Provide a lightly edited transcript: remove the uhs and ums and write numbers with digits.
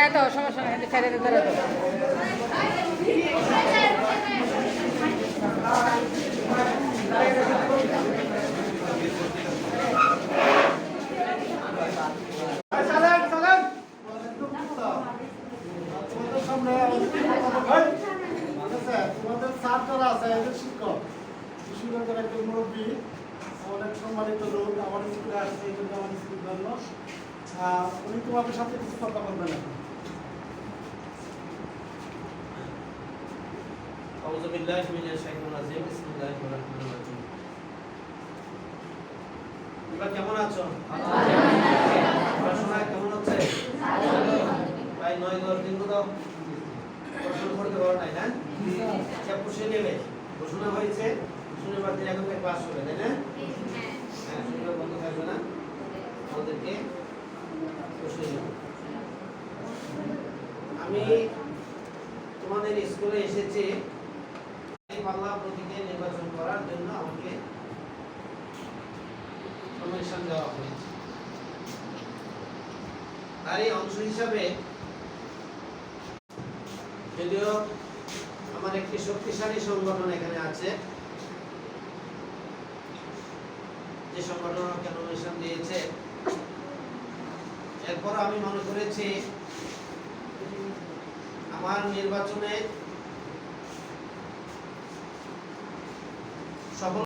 এত সমস্যা নেই, ছেড়ে দিতে পারো। তোমাদের স্যার যারা আছে এদের শিক্ষক শিক্ষকের একজন মুরব্বী অনেক সম্মানিত লোক আমার স্কুলে আসছে এই জন্য আমার স্কুল জন্য উনি তোমাদের সাথে কিছু কথা বলবেন এখন। আউযু বিল্লাহি মিনাশ শাইতানির রাজিম বিসমিল্লাহির রহমানির রহিম। তোমরা কেমন আছো? পড়াশোনা কেমন হচ্ছে? প্রায় 9-10 দিন তো পড়াশোনা করতে পারো নাই না? সব বসে নেবে ঘোষণা হয়েছে শনিবার দিন এখন থেকে ক্লাস হবে তাই না? হ্যাঁ শনিবার বন্ধ থাকবে না, আমাদেরকে বসে নেবে। আমি তোমাদের স্কুলে এসেছি বাংলা প্রতীকে নির্বাচন করার জন্য আমাকে নমিনেশন দেওয়া হয়েছে। তারই অংশ হিসাবে যদিও আমার একটি শক্তিশালী সংগঠন এখানে আছে, যে সংগঠন আমাকে নমিনেশন দিয়েছে, এরপর আমি মনে করেছি আমার নির্বাচনে সফল